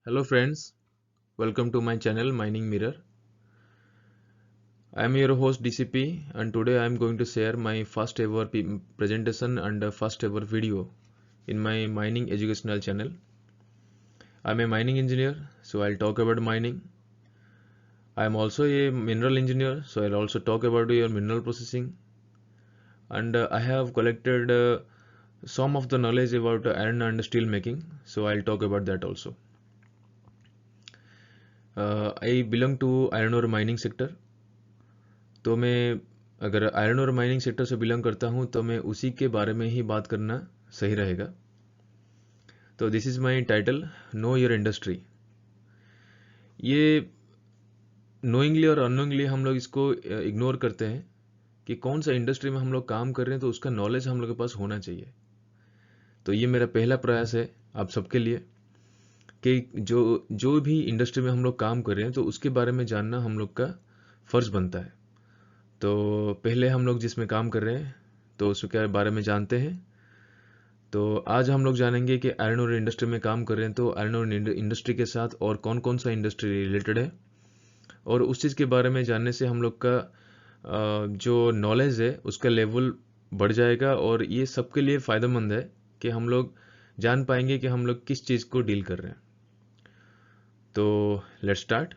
Hello friends, welcome to my channel Mining Mirror. I am your host DCP and today I am going to share my first ever presentation and first ever video in my mining educational channel. I am a mining engineer, so I'll talk about mining. I am also a mineral engineer, so I'll also talk about your mineral processing. And I have collected some of the knowledge about iron and steel making, so I'll talk about that also. I belong to iron ore mining sector. तो मैं अगर iron और mining sector से belong करता हूँ तो मैं उसी के बारे में ही बात करना सही रहेगा। तो this is my title, know your industry. ये नोइंगली और अननोइंगली हम लोग इसको इग्नोर करते हैं कि कौन सा इंडस्ट्री में हम लोग काम कर रहे हैं, तो उसका नॉलेज हम लोग के पास होना चाहिए। तो ये मेरा पहला प्रयास है आप सबके लिए कि जो जो भी इंडस्ट्री में हम लोग काम कर रहे हैं तो उसके बारे में जानना हम लोग का फ़र्ज़ बनता है। तो पहले हम लोग जिसमें काम कर रहे हैं तो उसके बारे में जानते हैं। तो आज हम लोग जानेंगे कि आयरन ओर इंडस्ट्री में काम कर रहे हैं तो आयरन ओर इंडस्ट्री के साथ और कौन कौन सा इंडस्ट्री रिलेटेड है, और उस चीज़ के बारे में जानने से हम लोग का जो नॉलेज है उसका लेवल बढ़ जाएगा और ये सबके लिए फ़ायदेमंद है कि हम लोग जान पाएंगे कि हम लोग किस चीज़ को डील कर रहे हैं। तो लेट्स स्टार्ट।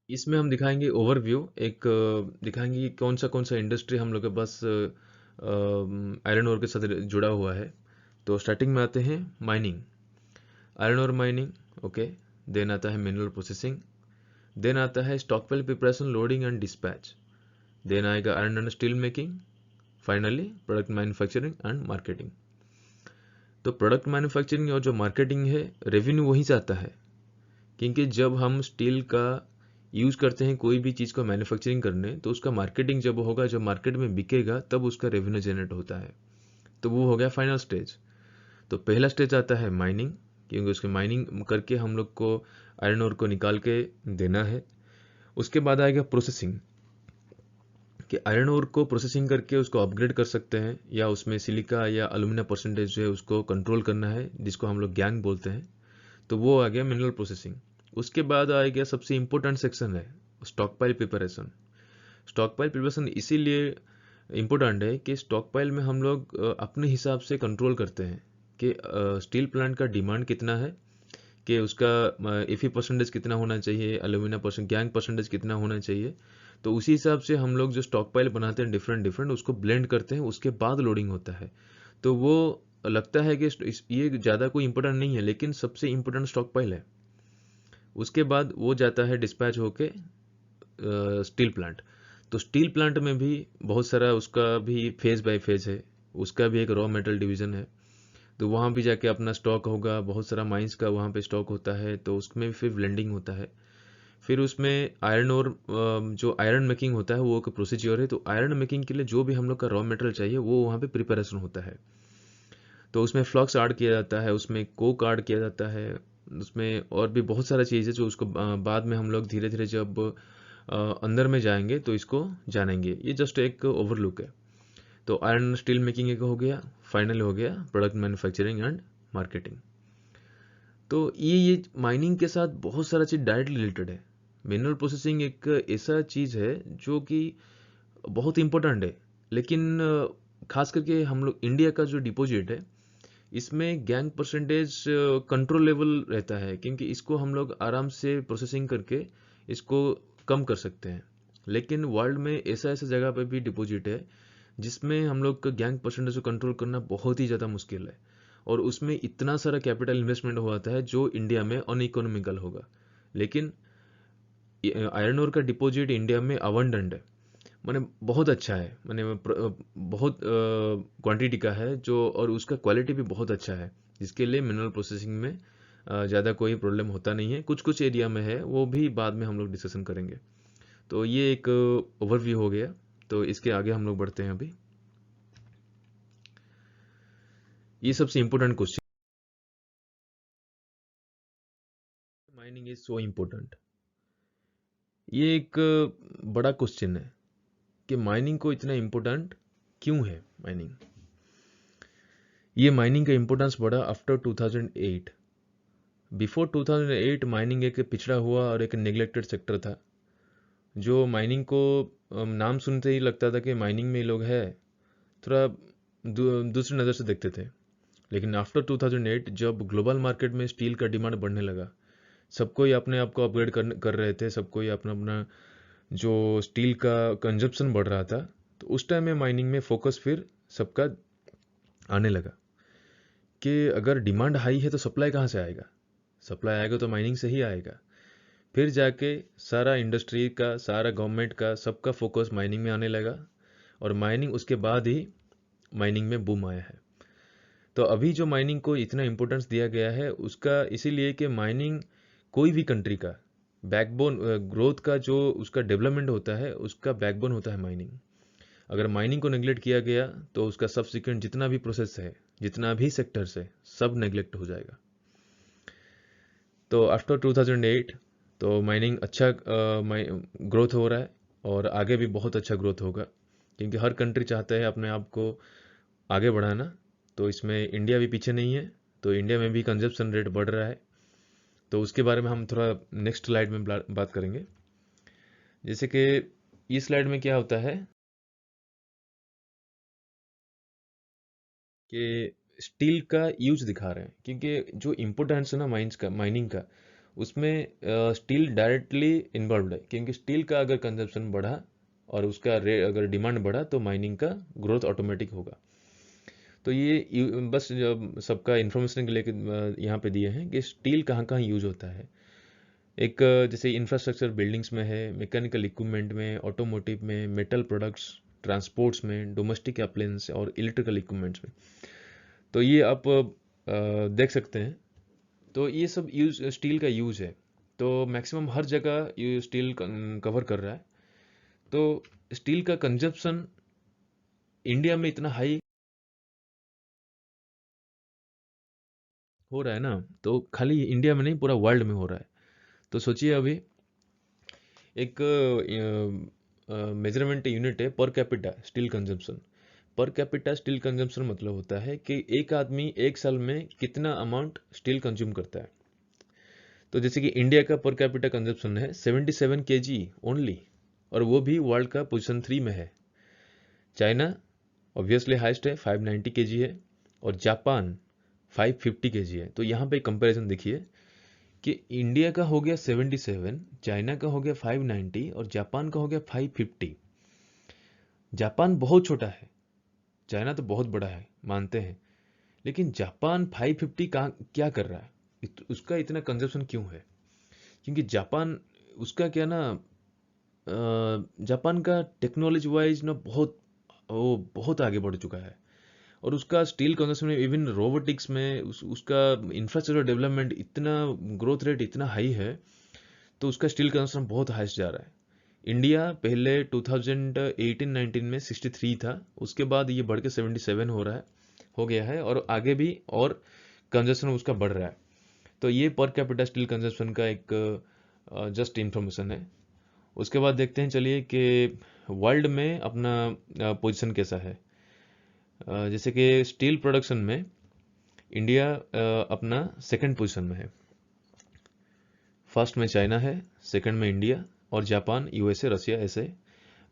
इसमें हम दिखाएंगे ओवरव्यू, एक दिखाएंगे कि कौन सा इंडस्ट्री हम लोग के पास आयरन ओर के साथ जुड़ा हुआ है। तो स्टार्टिंग में आते हैं mining, iron ore mining, okay. Then आता है मिनरल प्रोसेसिंग, देन आता है stockpile preparation, loading and dispatch, then आएगा iron and steel making, finally product manufacturing and marketing. तो प्रोडक्ट मैन्युफैक्चरिंग और जो मार्केटिंग है, रेवेन्यू वहीं से आता है, क्योंकि जब हम स्टील का यूज़ करते हैं कोई भी चीज़ को मैन्युफैक्चरिंग करने, तो उसका मार्केटिंग जब होगा, जब मार्केट में बिकेगा, तब उसका रेवेन्यू जनरेट होता है। तो वो हो गया फाइनल स्टेज। तो पहला स्टेज आता है माइनिंग, क्योंकि उसके माइनिंग करके हम लोग को आयरन ओर को निकाल के देना है। उसके बाद आएगा प्रोसेसिंग, कि आयरन ओर को प्रोसेसिंग करके उसको अपग्रेड कर सकते हैं, या उसमें सिलिका या अलुमिना परसेंटेज जो है उसको कंट्रोल करना है, जिसको हम लोग गैंग बोलते हैं। तो वो आ गया मिनरल प्रोसेसिंग। उसके बाद आ गया सबसे इम्पोर्टेंट सेक्शन है स्टॉकपाइल प्रिपरेशन। स्टॉकपाइल प्रिपरेशन इसीलिए इम्पोर्टेंट है कि स्टॉकपाइल में हम लोग अपने हिसाब से कंट्रोल करते हैं कि स्टील प्लांट का डिमांड कितना है, कि उसका एफी परसेंटेज कितना होना चाहिए, एल्यूमिना परसेंट गैंग परसेंटेज कितना होना चाहिए। तो उसी हिसाब से हम लोग जो स्टॉक पाइल बनाते हैं डिफरेंट डिफरेंट, उसको ब्लेंड करते हैं, उसके बाद लोडिंग होता है। तो वो लगता है कि ये ज़्यादा कोई इंपॉर्टेंट नहीं है, लेकिन सबसे इम्पोर्टेंट स्टॉक पाइल है। उसके बाद वो जाता है डिस्पैच होके स्टील प्लांट। तो स्टील प्लांट में भी बहुत सारा उसका भी फेज बाय फेज है, उसका भी एक रॉ मेटल डिवीज़न है। तो वहाँ भी जाके अपना स्टॉक होगा, बहुत सारा माइंस का वहाँ पे स्टॉक होता है, तो उसमें भी फिर ब्लेंडिंग होता है। फिर उसमें आयरन और जो आयरन मेकिंग होता है वो एक प्रोसीजर है। तो आयरन मेकिंग के लिए जो भी हम लोग का रॉ मटेरियल चाहिए वो वहाँ पे प्रिपरेशन होता है। तो उसमें फ्लक्स ऐड किया जाता है, उसमें कोक ऐड किया जाता है, उसमें और भी बहुत सारा चीज़ है जो उसको बाद में हम लोग धीरे धीरे जब अंदर में जाएंगे तो इसको जानेंगे। ये जस्ट एक ओवरलुक है। तो आयरन स्टील मेकिंग एक हो गया, फाइनल हो गया प्रोडक्ट मैन्युफैक्चरिंग एंड मार्केटिंग। तो ये माइनिंग के साथ बहुत सारा चीज़ डायरेक्टली रिलेटेड है। मिनरल प्रोसेसिंग एक ऐसा चीज़ है जो कि बहुत इम्पोर्टेंट है, लेकिन खास करके हम लोग इंडिया का जो डिपॉजिट है, इसमें गैंग परसेंटेज कंट्रोल लेवल रहता है, क्योंकि इसको हम लोग आराम से प्रोसेसिंग करके इसको कम कर सकते हैं। लेकिन वर्ल्ड में ऐसा ऐसा जगह पे भी डिपॉजिट है जिसमें हम लोग का गैंग परसेंटेज को कंट्रोल करना बहुत ही ज़्यादा मुश्किल है, और उसमें इतना सारा कैपिटल इन्वेस्टमेंट होता है जो इंडिया में अनइकोनॉमिकल होगा। लेकिन आयरन ओर का डिपॉजिट इंडिया में अबंडेंट है, माने बहुत अच्छा है, माने बहुत क्वांटिटी का है जो, और उसका क्वालिटी भी बहुत अच्छा है, जिसके लिए मिनरल प्रोसेसिंग में ज़्यादा कोई प्रॉब्लम होता नहीं है। कुछ कुछ एरिया में है, वो भी बाद में हम लोग डिस्कशन करेंगे। तो ये एक ओवरव्यू हो गया। तो इसके आगे हम लोग बढ़ते हैं अभी। ये सबसे important question, mining is so important. ये एक बड़ा क्वेश्चन है कि माइनिंग को इतना इम्पोर्टेंट क्यों है माइनिंग? ये माइनिंग का इम्पोर्टेंस बढ़ा आफ्टर 2008। बिफोर 2008 माइनिंग एक पिछड़ा हुआ और एक नेग्लेक्टेड सेक्टर था, जो माइनिंग को नाम सुनते ही लगता था कि माइनिंग में लोग हैं, थोड़ा दूसरी नज़र से देखते थे। लेकिन आफ्टर 2008 जब ग्लोबल मार्केट में स्टील का डिमांड बढ़ने लगा, सबको ही अपने आप को अपग्रेड कर रहे थे, सबको ही अपना अपना जो स्टील का कंजप्शन बढ़ रहा था, तो उस टाइम में माइनिंग में फोकस फिर सबका आने लगा कि अगर डिमांड हाई है तो सप्लाई कहाँ से आएगा? सप्लाई आएगा तो माइनिंग से ही आएगा। फिर जाके सारा इंडस्ट्री का, सारा गवर्नमेंट का, सबका फोकस माइनिंग में आने लगा, और माइनिंग उसके बाद ही माइनिंग में बूम आया है। तो अभी जो माइनिंग को इतना इम्पोर्टेंस दिया गया है उसका इसीलिए कि माइनिंग कोई भी कंट्री का बैकबोन, ग्रोथ का जो उसका डेवलपमेंट होता है उसका बैकबोन होता है माइनिंग। अगर माइनिंग को नेग्लेक्ट किया गया तो उसका सबसिक्वेंट जितना भी प्रोसेस है, जितना भी सेक्टर्स है, सब नेग्लेक्ट हो जाएगा। तो आफ्टर 2008 तो माइनिंग अच्छा ग्रोथ हो रहा है, और आगे भी बहुत अच्छा ग्रोथ होगा, क्योंकि हर कंट्री चाहता है अपने आप को आगे बढ़ाना। तो इसमें इंडिया भी पीछे नहीं है, तो इंडिया में भी कंजप्शन रेट बढ़ रहा है। तो उसके बारे में हम थोड़ा नेक्स्ट स्लाइड में बात करेंगे। जैसे कि इस स्लाइड में क्या होता है कि स्टील का यूज दिखा रहे हैं, क्योंकि जो इम्पोर्टेंस है ना माइंस का, माइनिंग का, उसमें स्टील डायरेक्टली इन्वॉल्व है। क्योंकि स्टील का अगर कंजप्शन बढ़ा और उसका अगर डिमांड बढ़ा तो माइनिंग का ग्रोथ ऑटोमेटिक होगा। तो ये बस सबका इन्फॉर्मेशन के लिए यहाँ पे दिए हैं कि स्टील कहाँ कहाँ यूज होता है। एक जैसे इंफ्रास्ट्रक्चर बिल्डिंग्स में है, मैकेनिकल इक्विपमेंट में, ऑटोमोटिव में, मेटल प्रोडक्ट्स, ट्रांसपोर्ट्स में, डोमेस्टिक अप्लायंस और इलेक्ट्रिकल इक्विपमेंट्स में। तो ये आप देख सकते हैं। तो ये सब यूज, स्टील का यूज है। तो मैक्सिमम हर जगह ये स्टील कवर कर रहा है। तो स्टील का कंजप्शन इंडिया में इतना हाई हो रहा है ना, तो खाली इंडिया में नहीं, पूरा वर्ल्ड में हो रहा है। तो सोचिए अभी एक मेजरमेंट यूनिट है per capita steel consumption. Per capita steel consumption मतलब होता है कि एक आदमी एक साल में कितना अमाउंट स्टील कंज्यूम करता है। तो जैसे कि इंडिया का पर कैपिटा कंजम्पशन है 77 केजी ओनली, और वो भी वर्ल्ड का पोजीशन 3 में है। चाइना ऑब्वियसली हाईएस्ट है, 590 केजी है, और जापान 550 केजी है। तो यहाँ पे कंपैरिजन देखिए कि इंडिया का हो गया 77, चाइना का हो गया 590 और जापान का हो गया 550। जापान बहुत छोटा है, चाइना तो बहुत बड़ा है, मानते हैं, लेकिन जापान 550 का क्या कर रहा है? उसका इतना कंजप्शन क्यों है? क्योंकि जापान, उसका क्या ना, जापान का टेक्नोलॉजी वाइज ना बहुत, वो बहुत आगे बढ़ चुका है। और उसका स्टील कंजप्शन में, इवन रोबोटिक्स में, उसका इंफ्रास्ट्रक्चर डेवलपमेंट इतना, ग्रोथ रेट इतना हाई है, तो उसका स्टील कंजप्शन बहुत हाईस्ट जा रहा है। इंडिया पहले 2018-19 में 63 था, उसके बाद ये बढ़ के 77 हो गया है, और आगे भी और कंजप्शन उसका बढ़ रहा है। तो ये पर कैपिटा स्टील कंजप्शन का एक जस्ट इंफॉर्मेशन है। उसके बाद देखते हैं चलिए कि वर्ल्ड में अपना पोजीशन कैसा है। जैसे कि स्टील प्रोडक्शन में इंडिया अपना सेकंड पोजीशन में है। फर्स्ट में चाइना है, सेकंड में इंडिया, और जापान, यूएसए, रसिया, ऐसे।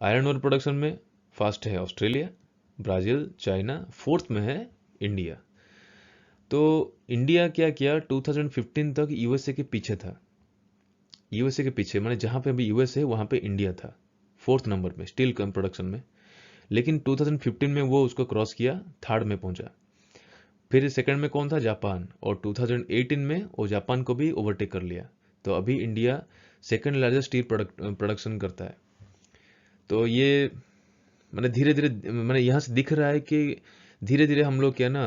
आयरन ओर प्रोडक्शन में फर्स्ट है ऑस्ट्रेलिया, ब्राज़ील, चाइना, फोर्थ में है इंडिया। तो इंडिया क्या किया, 2015 तक यूएसए के पीछे था। यूएसए के पीछे माने जहाँ पे अभी यूएसए है वहाँ पे इंडिया था फोर्थ नंबर में स्टील प्रोडक्शन में। लेकिन 2015 में वो उसको क्रॉस किया, थर्ड में पहुंचा। फिर सेकंड में कौन था? जापान। और 2018 में वो जापान को भी ओवरटेक कर लिया। तो अभी India second largest steel production करता है। तो ये मैंने धीरे धीरे, मैंने यहाँ से दिख रहा है कि धीरे धीरे हम लोग क्या ना,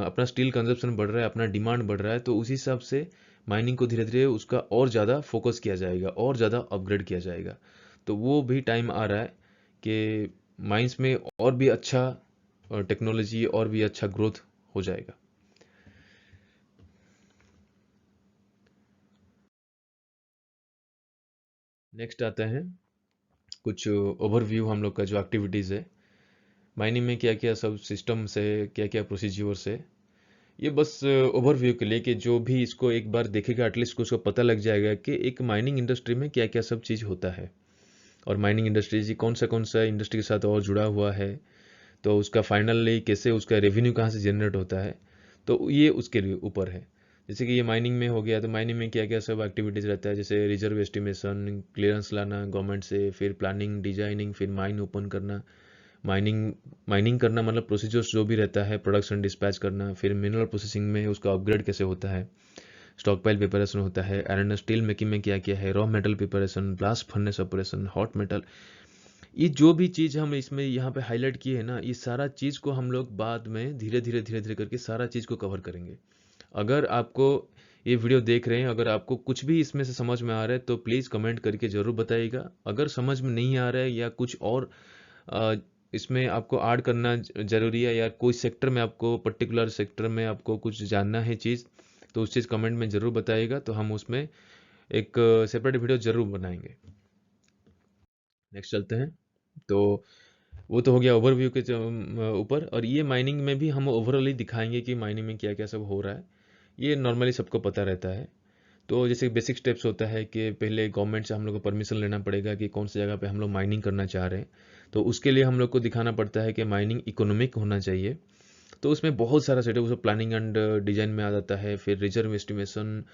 अपना स्टील कंजप्शन बढ़ रहा है, अपना डिमांड बढ़ रहा है, तो उसी हिसाब से माइनिंग को धीरे धीरे उसका और ज़्यादा फोकस किया जाएगा, और ज़्यादा अपग्रेड किया जाएगा। तो वो भी टाइम आ रहा है कि माइंस में और भी अच्छा टेक्नोलॉजी और भी अच्छा ग्रोथ हो जाएगा। नेक्स्ट आता है कुछ ओवरव्यू हम लोग का जो एक्टिविटीज़ है। माइनिंग में क्या क्या सब सिस्टम्स है, क्या क्या प्रोसीज्योर्स है, ये बस ओवरव्यू के लिए कि जो भी इसको एक बार देखेगा एटलीस्ट उसको पता लग जाएगा कि एक माइनिंग इंडस्ट्री में क्या क्या सब चीज़ होता है, और माइनिंग इंडस्ट्री जी कौन सा इंडस्ट्री के साथ और जुड़ा हुआ है, तो उसका फाइनली कैसे उसका रेवेन्यू कहाँ से जनरेट होता है, तो ये उसके लिए ऊपर है। जैसे कि ये माइनिंग में हो गया, तो माइनिंग में क्या क्या सब एक्टिविटीज़ रहता है, जैसे रिजर्व एस्टिमेशन, क्लियरेंस लाना गवर्नमेंट से, फिर प्लानिंग डिजाइनिंग, फिर माइन ओपन करना, माइनिंग माइनिंग करना मतलब प्रोसीजर्स जो भी रहता है, प्रोडक्शन डिस्पैच करना, फिर मिनरल प्रोसेसिंग में उसका अपग्रेड कैसे होता है, स्टॉक पाइल प्रिपरेशन होता है, आयरन स्टील मेकिंग में क्या क्या है, raw metal preparation, blast furnace operation, hot metal, ये जो भी चीज़ हम इसमें यहाँ पे हाईलाइट किए हैं ना, ये सारा चीज़ को हम लोग बाद में धीरे धीरे करके सारा चीज़ को कवर करेंगे। अगर आपको ये वीडियो देख रहे हैं, अगर आपको कुछ भी इसमें से समझ में आ रहा है तो प्लीज़ कमेंट करके ज़रूर बताइएगा। अगर समझ में नहीं आ रहा है या कुछ और अ, इसमें आपको ऐड करना ज़रूरी है, या कोई सेक्टर में आपको पर्टिकुलर सेक्टर में आपको कुछ जानना है चीज़, तो उस चीज़ कमेंट में ज़रूर बताइएगा, तो हम उसमें एक सेपरेट वीडियो ज़रूर बनाएंगे। नेक्स्ट चलते हैं। तो वो तो हो गया ओवरव्यू के ऊपर, और ये माइनिंग में भी हम ओवरऑली दिखाएंगे कि माइनिंग में क्या क्या सब हो रहा है। ये नॉर्मली सबको पता रहता है। तो जैसे बेसिक स्टेप्स होता है कि पहले गवर्नमेंट से हम लोग को परमिशन लेना पड़ेगा कि कौन सी जगह पे हम लोग माइनिंग करना चाह रहे हैं। तो उसके लिए हम लोग को दिखाना पड़ता है कि माइनिंग इकोनॉमिक होना चाहिए। तो उसमें बहुत सारा सेटअप, उसमें प्लानिंग एंड डिजाइन में आ जाता है, फिर रिजर्व एस्टिमेशन,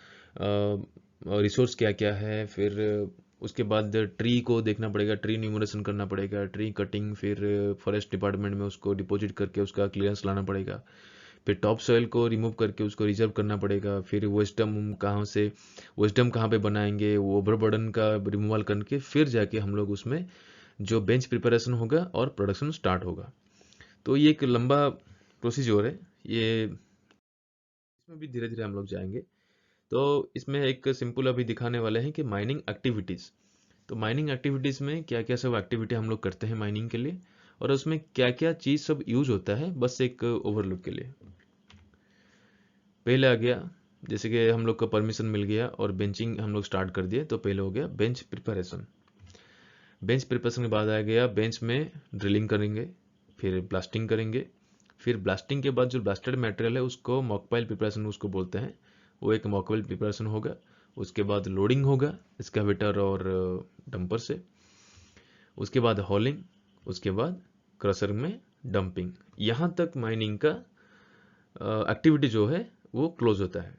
रिसोर्स क्या क्या है, फिर उसके बाद ट्री को देखना पड़ेगा, ट्री न्यूमरेशन करना पड़ेगा, ट्री कटिंग, फिर फॉरेस्ट डिपार्टमेंट में उसको डिपॉजिट करके उसका क्लियरेंस लाना पड़ेगा, फिर टॉप सॉइल को रिमूव करके उसको रिजर्व करना पड़ेगा, फिर वेस्टम कहाँ पे बनाएंगे, वो ओवरबर्डन का रिमूवल करके फिर जाके हम लोग उसमें जो बेंच प्रिपरेशन होगा और प्रोडक्शन स्टार्ट होगा। तो ये एक लंबा प्रोसीजर है ये, इसमें भी धीरे धीरे हम लोग जाएंगे। तो इसमें एक सिंपल अभी दिखाने वाले हैं कि माइनिंग एक्टिविटीज़। तो माइनिंग एक्टिविटीज़ में क्या क्या सब एक्टिविटी हम लोग करते हैं माइनिंग के लिए, और उसमें क्या क्या चीज़ सब यूज होता है, बस एक ओवरलुक के लिए। पहले आ गया, जैसे कि हम लोग को परमिशन मिल गया और बेंचिंग हम लोग स्टार्ट कर दिए, तो पहले हो गया बेंच प्रिपरेशन। बेंच प्रिपरेशन के बाद आ गया बेंच में ड्रिलिंग करेंगे, फिर ब्लास्टिंग करेंगे, फिर ब्लास्टिंग के बाद जो ब्लास्टेड मटेरियल है उसको मॉकपाइल प्रिपरेशन उसको बोलते हैं, वो एक मॉकपाइल प्रिपरेशन होगा। उसके बाद लोडिंग होगा एक्सकावेटर और डंपर से। उसके बाद हॉलिंग, उसके बाद क्रशर में डंपिंग। यहाँ तक माइनिंग का एक्टिविटी जो है वो क्लोज होता है,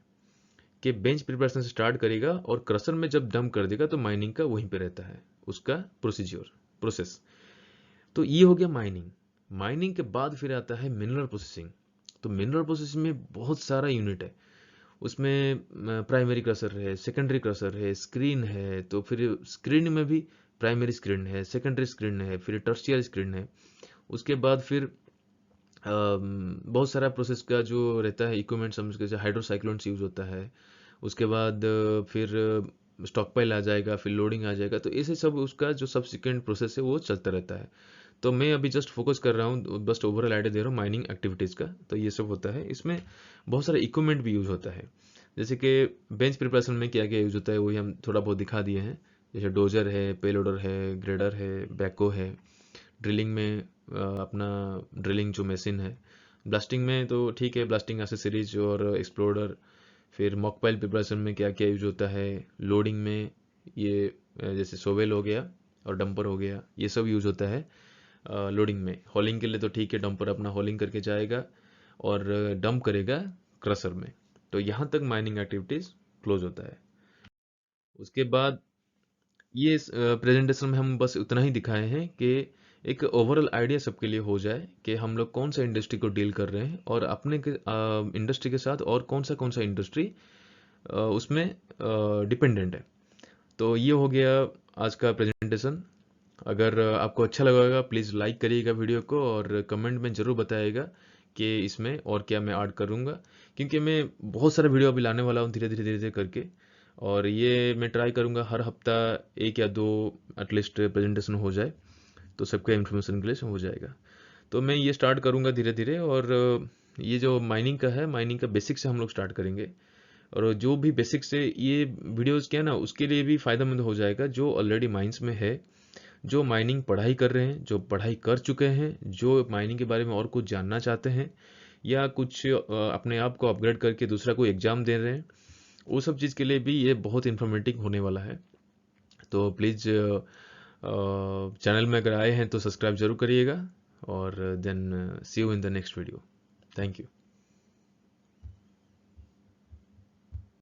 कि बेंच प्रिपरेशन से स्टार्ट करेगा और क्रशर में जब डंप कर देगा तो माइनिंग का वहीं पे रहता है उसका प्रोसेस। तो ये हो गया माइनिंग। माइनिंग के बाद फिर आता है मिनरल प्रोसेसिंग। तो मिनरल प्रोसेसिंग में बहुत सारा यूनिट है। उसमें प्राइमरी क्रशर है, सेकेंडरी क्रशर है, स्क्रीन है, तो फिर स्क्रीन में भी प्राइमरी स्क्रीन है, सेकेंडरी स्क्रीन है, फिर टर्शियर स्क्रीन है। उसके बाद फिर बहुत सारा प्रोसेस का जो रहता है इक्विपमेंट, समझ के जैसे हाइड्रोसाइक्लोन्स यूज होता है। उसके बाद फिर स्टॉक पाइल आ जाएगा, फिर लोडिंग आ जाएगा, तो ऐसे सब उसका जो सब्सिक्वेंट प्रोसेस है वो चलता रहता है। तो मैं अभी जस्ट फोकस कर रहा हूँ, बस ओवरऑल आइडिया दे रहा हूँ माइनिंग एक्टिविटीज़ का। तो ये सब होता है, इसमें बहुत सारा इक्विपमेंट भी यूज होता है। जैसे कि बेंच प्रिपरेशन में क्या क्या यूज होता है वही हम थोड़ा बहुत दिखा दिए हैं। जैसे डोजर है, पेलोडर है, ग्रेडर है, बैको है। ड्रिलिंग में अपना ड्रिलिंग जो मशीन है। ब्लास्टिंग में तो ठीक है, ब्लास्टिंग एसेसरीज और एक्सप्लोडर। फिर मॉकपाइल प्रिपरेशन में क्या क्या यूज होता है, लोडिंग में ये जैसे सोवेल हो गया और डंपर हो गया, ये सब यूज होता है। लोडिंग में हॉलिंग के लिए तो ठीक है, डंपर अपना हॉलिंग करके जाएगा और डंप करेगा क्रशर में। तो यहाँ तक माइनिंग एक्टिविटीज क्लोज होता है। उसके बाद ये प्रेजेंटेशन में हम बस उतना ही दिखाए हैं कि एक ओवरऑल आइडिया सबके लिए हो जाए कि हम लोग कौन सा इंडस्ट्री को डील कर रहे हैं, और अपने के इंडस्ट्री के साथ और कौन सा इंडस्ट्री उसमें डिपेंडेंट है। तो ये हो गया आज का प्रेजेंटेशन। अगर आपको अच्छा लगा होगा प्लीज़ लाइक करिएगा वीडियो को, और कमेंट में ज़रूर बताइएगा कि इसमें और क्या मैं ऐड करूँगा, क्योंकि मैं बहुत सारा वीडियो अभी लाने वाला हूँ धीरे धीरे करके। और ये मैं ट्राई करूँगा हर हफ्ता एक या दो एटलीस्ट प्रेजेंटेशन हो जाए, तो सबका इन्फॉर्मेशन के लिए हो जाएगा। तो मैं ये स्टार्ट करूँगा धीरे धीरे, और ये जो माइनिंग का है, माइनिंग का बेसिक से हम लोग स्टार्ट करेंगे। और जो भी बेसिक से ये वीडियोस क्या है ना, उसके लिए भी फ़ायदेमंद हो जाएगा जो ऑलरेडी माइंस में है, जो माइनिंग पढ़ाई कर रहे हैं, जो पढ़ाई कर चुके हैं, जो माइनिंग के बारे में और कुछ जानना चाहते हैं, या कुछ अपने आप को अपग्रेड करके दूसरा कोई एग्ज़ाम दे रहे हैं, वो सब चीज़ के लिए भी ये बहुत इन्फॉर्मेटिव होने वाला है। तो प्लीज़ चैनल में अगर आए हैं तो सब्सक्राइब ज़रूर करिएगा, और then see you in the next video. Thank you.